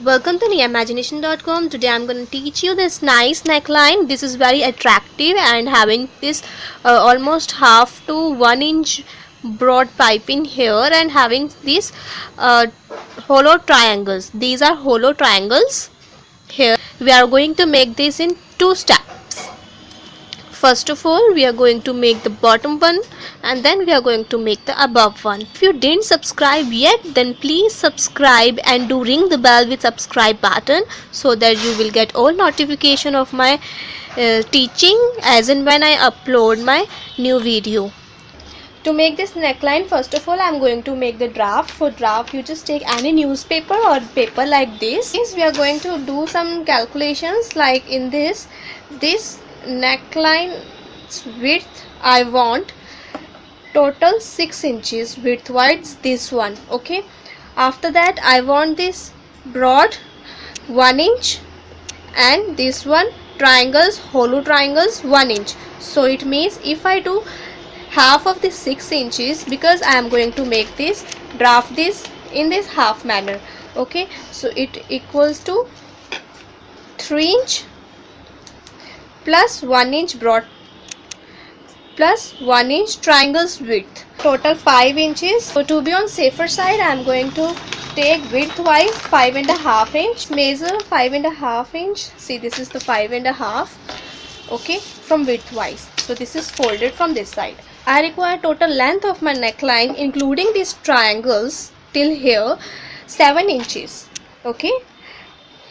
Welcome to neimagination.com. Today I'm going to teach you this nice neckline. This is very attractive and having this almost half to 1 inch broad piping here and having these hollow triangles. These are hollow triangles here. We are going to make this in 2 steps. First of all, we are going to make the bottom one and then we are going to make the above one. If you didn't subscribe yet, then please subscribe and do ring the bell with subscribe button so that you will get all notification of my teaching as and when I upload my new video. To make this neckline, first of all I am going to make the draft. For draft you just take any newspaper or paper like this. We are going to do some calculations like in this neckline width I want total 6 inches widthwise, this one. Okay, after that I want this broad 1 inch and this one triangles, hollow triangles 1 inch. So it means if I do half of the 6 inches, because I am going to make this draft this in this half manner. Okay, so it equals to 3 inch plus 1 inch broad plus 1 inch triangles width, total 5 inches. So to be on safer side I am going to take widthwise 5.5 inch, measure 5.5 inch. See, this is the 5.5. okay, from widthwise. So this is folded from this side. I require total length of my neckline including these triangles till here 7 inches. Okay,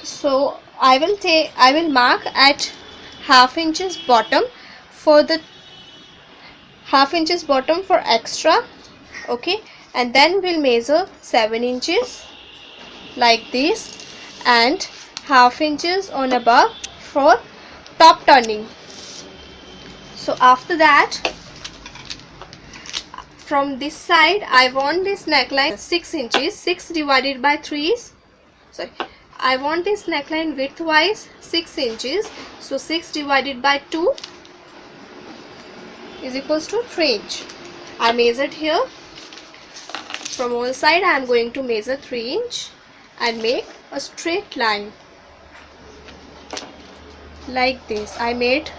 so I will mark at half inches bottom for the half inches bottom for extra. Okay, and then we'll measure 7 inches like this and half inches on above for top turning. So after that, from this side I want this neckline 6 inches. 6 divided by 3 is, sorry, I want this neckline widthwise 6 inches. So 6 divided by 2 is equals to 3 inch. I measured here. From all side I am going to measure 3 inch and make a straight line like this. I made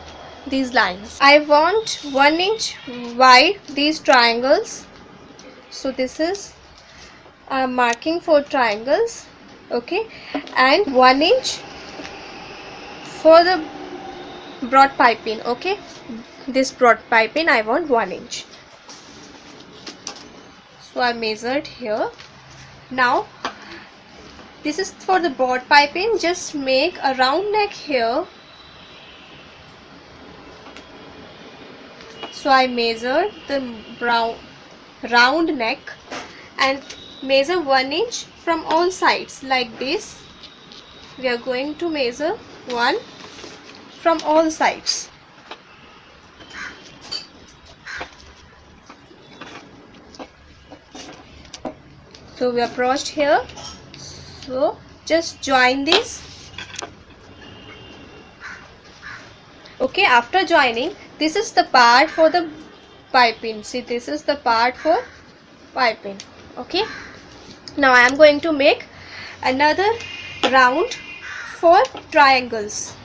these lines. I want 1 inch wide these triangles. So this is marking for triangles. Okay, and 1 inch for the broad piping. Okay, this broad piping I want 1 inch. So I measured here. Now this is for the broad piping. Just make a round neck here. So I measured the round neck and measure 1 inch from all sides like this. We are going to measure 1 from all sides. So we approached here. So just join this. Okay, after joining, this is the part for the piping. See, this is the part for piping. Okay, now I am going to make another round for triangles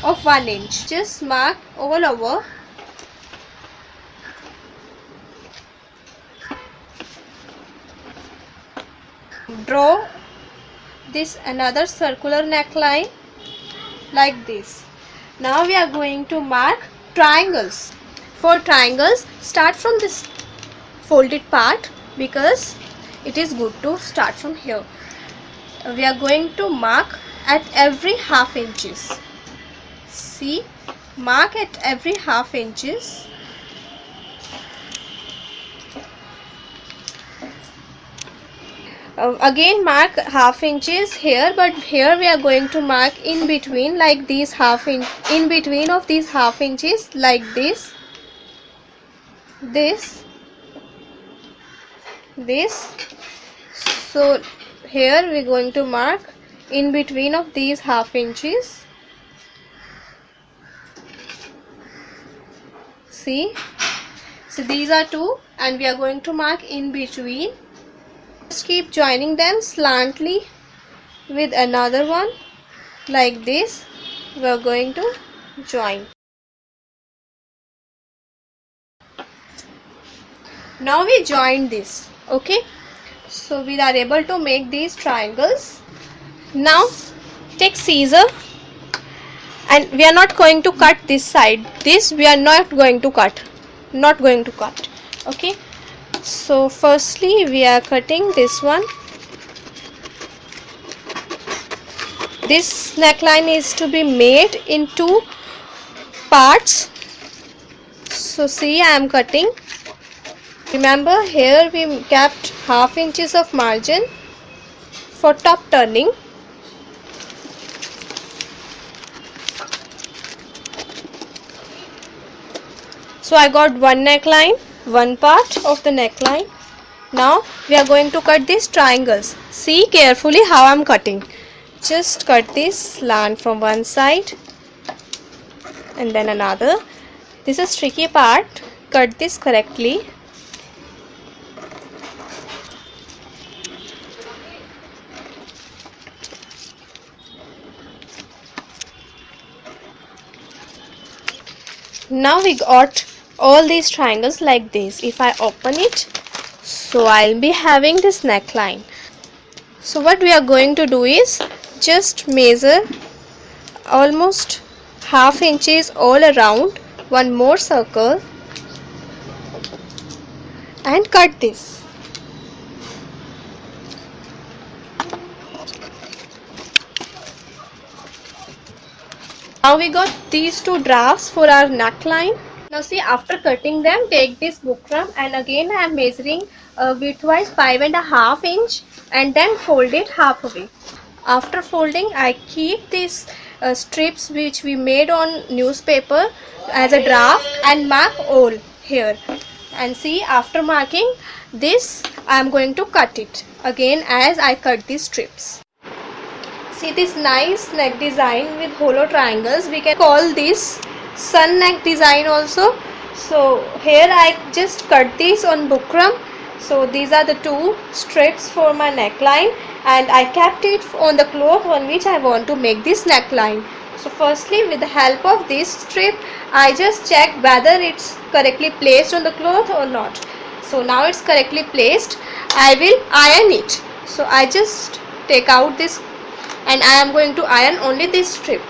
of 1 inch. Just mark all over. Draw this another circular neckline like this. Now we are going to mark triangles. For triangles, start from this folded part because it is good to start from here. We are going to mark at every half inches. See, mark at every half inches. Again mark half inches here, but here we are going to mark in between like these half inch, in between of these half inches like this, this. So here we are going to mark in between of these half inches. See, so these are two and we are going to mark in between Just keep joining them slantly with another one like this. We are going to join. Now we join this. Okay, so we are able to make these triangles. Now take scissor, and we are not going to cut this side. This we are not going to cut. Okay, so firstly we are cutting this one. This neckline is to be made in two parts. So see, I am cutting. Remember, here we kept half inches of margin for top turning. So I got one neckline, one part of the neckline. Now we are going to cut these triangles. See carefully how I am cutting. Just cut this slant from one side and then another. This is tricky part. Cut this correctly. Now we got all these triangles like this. If I open it, so I'll be having this neckline. So what we are going to do is just measure almost half inches all around, one more circle, and cut this. Now we got these two drafts for our neckline. Now see, after cutting them, take this bukram, and again I am measuring widthwise 5.5 inch, and then fold it halfway. After folding, I keep these strips which we made on newspaper as a draft and mark all here. And see, after marking this, I am going to cut it again as I cut these strips. See this nice neck design with hollow triangles. We can call this sun neck design also. So here I just cut this on bukram. So these are the two strips for my neckline, and I kept it on the cloth on which I want to make this neckline. So firstly, with the help of this strip, I just check whether it's correctly placed on the cloth or not. So now it's correctly placed. I will iron it. So I just take out this, and I am going to iron only this strip,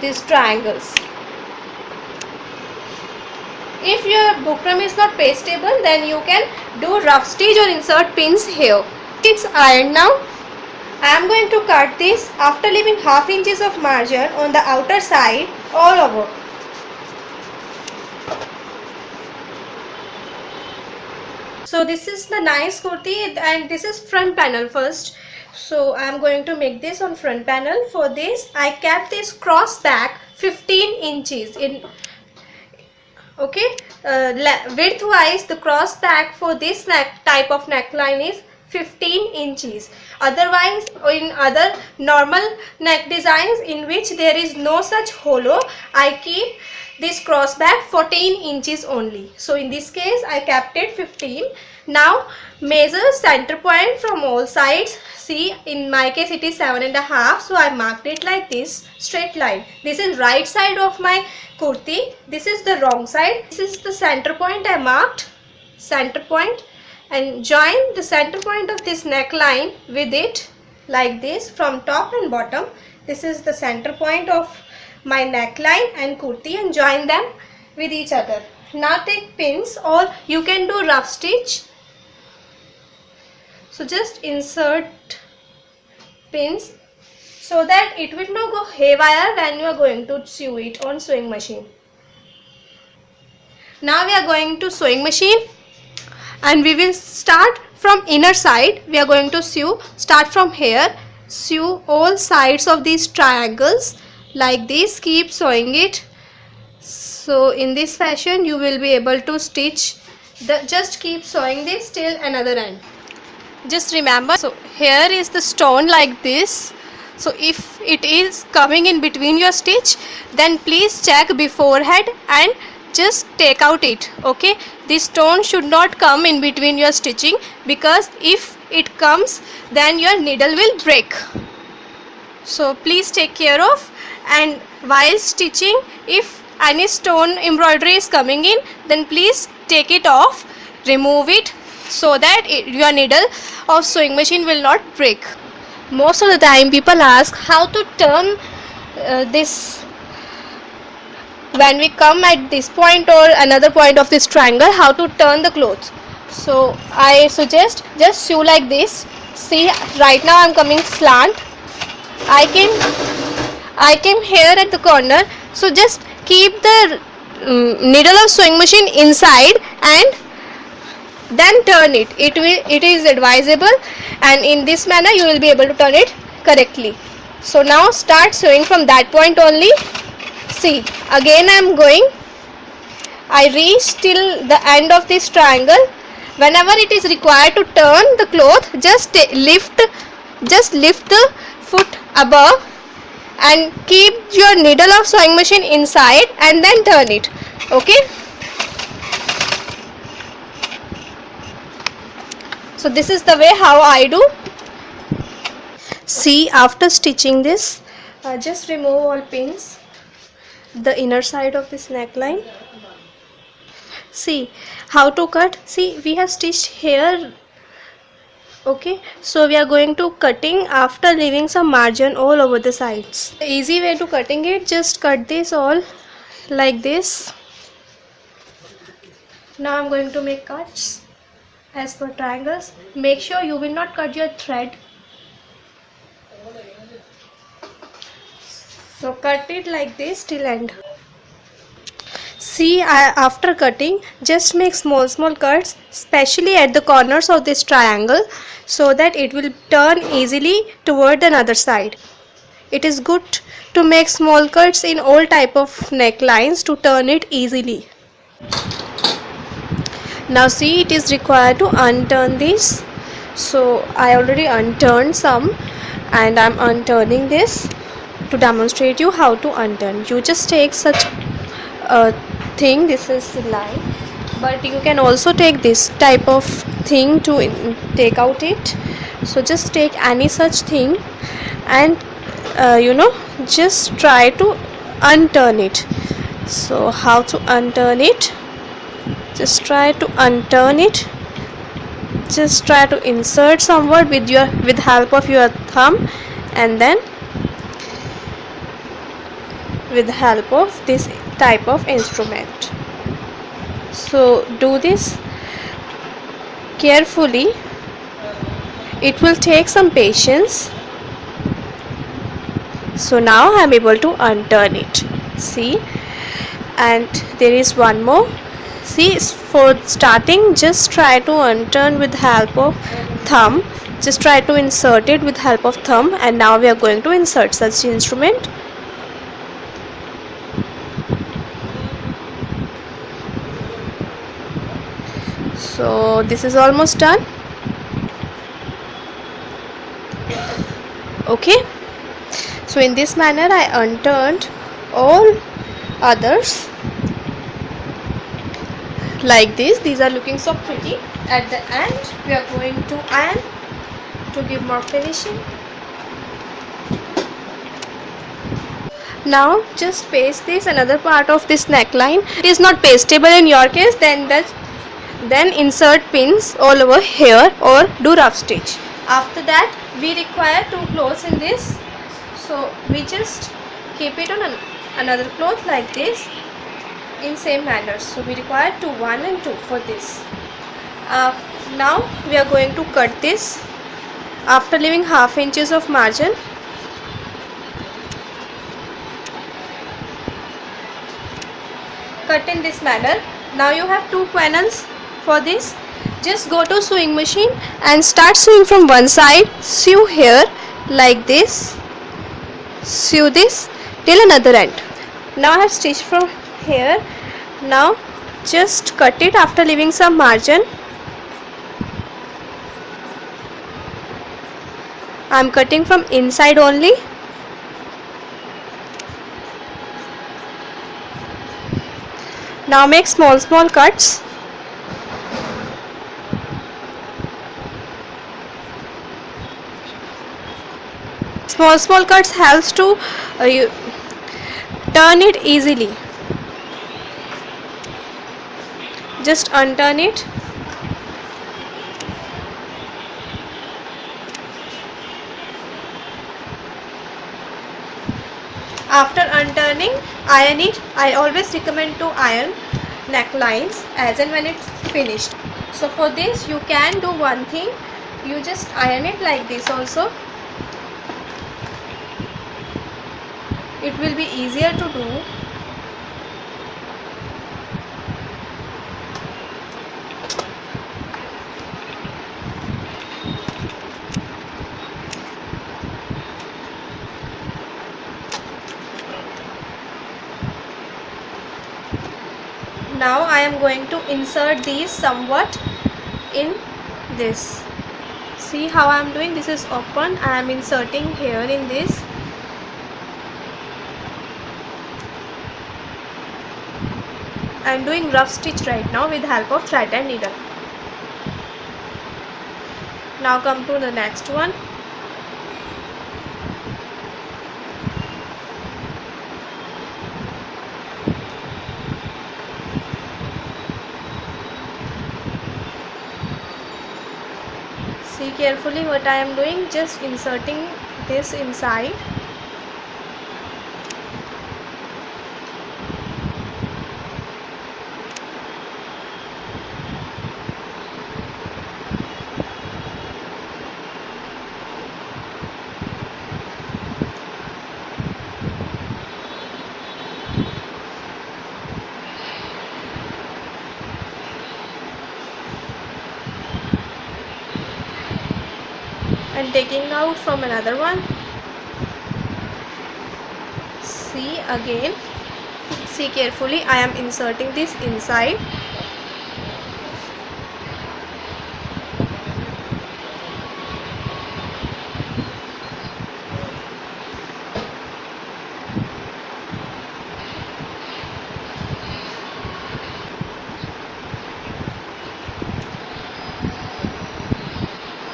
these triangles. If your bukram is not pastable, then you can do rough stitch or insert pins here. It's ironed now. I am going to cut this after leaving half inches of margin on the outer side all over. So this is the nice kurti, and this is front panel first. So I am going to make this on front panel. For this, I kept this cross back 15 inches in. Okay, width wise the cross back for this type of neckline is 15 inches. Otherwise, in other normal neck designs in which there is no such hollow, I keep this cross back 14 inches only. So in this case I kept it 15. Now measure center point from all sides. See, in my case it is 7.5, so I marked it like this, straight line. This is right side of my kurti, this is the wrong side. This is the center point I marked, center point, and join the center point of this neckline with it like this from top and bottom. This is the center point of my neckline and kurti, and join them with each other. Now take pins, or you can do rough stitch. So just insert pins so that it will not go haywire when you are going to sew it on sewing machine. Now we are going to sewing machine, and we will start from inner side. We are going to sew, start from here, sew all sides of these triangles like this, keep sewing it. So in this fashion you will be able to stitch just keep sewing this till another end. Just remember, so here is the stone like this. So if it is coming in between your stitch, then please check beforehand and just take out it. Okay, this stone should not come in between your stitching, because if it comes, then your needle will break. So please take care of. And while stitching, if any stone embroidery is coming in, then please take it off, remove it, so that your needle of sewing machine will not break. Most of the time people ask how to turn this when we come at this point or another point of this triangle, how to turn the cloth. So I suggest just sew like this. See, right now I'm coming slant. I came here at the corner, so just keep the needle of sewing machine inside and then turn it. It is advisable, and in this manner you will be able to turn it correctly. So now start sewing from that point only. See, again I reach till the end of this triangle. Whenever it is required to turn the cloth, just lift the foot above and keep your needle of sewing machine inside and then turn it. Okay, so this is the way how I do. See, after stitching this, just remove all pins, the inner side of this neckline. See how to cut. See, we have stitched here. Okay, so we are going to cutting after leaving some margin all over the sides. The easy way to cutting it, just cut this all like this. Now I'm going to make cuts as per triangles. Make sure you will not cut your thread. So cut it like this till end. See, after cutting, just make small cuts, especially at the corners of this triangle, so that it will turn easily toward another side. It is good to make small cuts in all type of necklines to turn it easily. Now see, it is required to unturn this. So I already unturned some and I'm unturning this to demonstrate you how to unturn. You just take such a thing, this is line, but you can also take this type of thing to take out it. So just take any such thing and just try to unturn it. So how to unturn it? Just try to unturn it. Just try to insert somewhat with help of your thumb, and then with the help of this type of instrument. So do this carefully. It will take some patience. So now I am able to unturn it. See, and there is one more. See, for starting, just try to unturn with help of thumb. Just try to insert it with help of thumb, and now we are going to insert such instrument. So this is almost done. Okay, so in this manner I unturned all others like this. These are looking so pretty. At the end we are going to iron to give more finishing. Now just paste this another part of this neckline. It is not pastable in your case, then insert pins all over here or do rough stitch. After that we require two cloths in this, so we just keep it on another cloth like this in same manner. So we require 2, 1 and 2 for this. Now we are going to cut this after leaving half inches of margin. Cut in this manner. Now you have 2 panels for this. Just go to sewing machine and start sewing from one side. Sew here like this. Sew this till another end. Now I have stitched from here. Now just cut it after leaving some margin. I am cutting from inside only. Now make small cuts. Small cuts helps to you turn it easily. Just unturn it. After unturning, iron it. I always recommend to iron necklines as and when it's finished. So for this you can do one thing, you just iron it like this also. It will be easier to do. Now I am going to insert these somewhat in this. See how I am doing? This is open. I am inserting here in this. I am doing rough stitch right now with help of thread and needle. Now come to the next one. See carefully what I am doing, just inserting this inside. And taking out from another one. See again, see carefully, I am inserting this inside.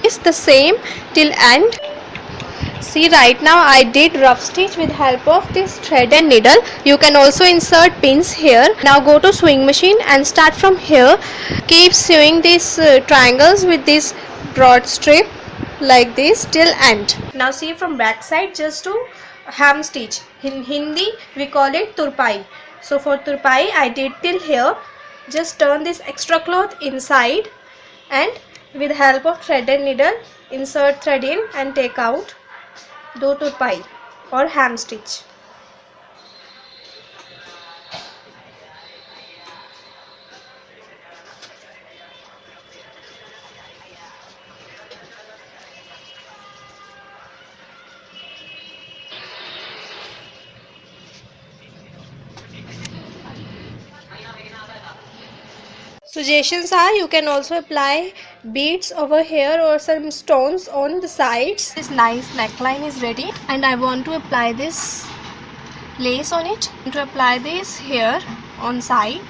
It's the same till end. See, right now I did rough stitch with help of this thread and needle. You can also insert pins here. Now go to sewing machine and start from here. Keep sewing these triangles with this broad strip like this till end. Now see from back side, just to ham stitch. In Hindi we call it turpai. So for turpai I did till here. Just turn this extra cloth inside and with help of thread and needle insert thread in and take out. Do turpai or ham stitch. Suggestions are, you can also apply beads over here or some stones on the sides. This nice neckline is ready and I want to apply this lace on it. To apply this here on side.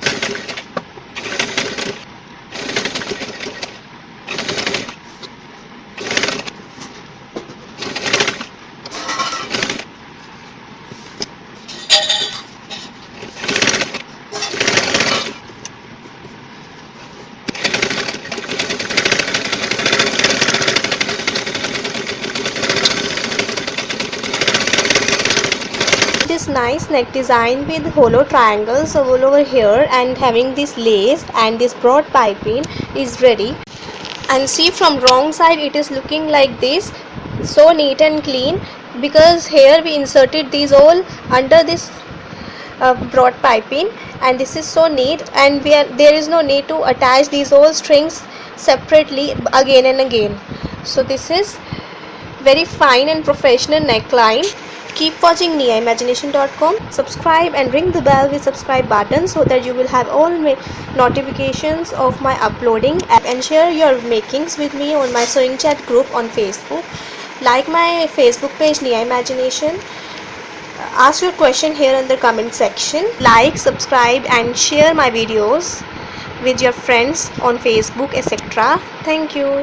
This nice neck design with hollow triangles all over here and having this lace and this broad piping is ready. And see, from wrong side it is looking like this, so neat and clean, because here we inserted these all under this broad piping, and this is so neat, and there is no need to attach these all strings separately again and again. So this is very fine and professional neckline. Keep watching niaimagination.com. Subscribe and ring the bell with subscribe button so that you will have all notifications of my uploading, and share your makings with me on my sewing chat group on Facebook. Like my Facebook page Nia Imagination. Ask your question here in the comment section. Like, subscribe and share my videos with your friends on Facebook, etc. Thank you.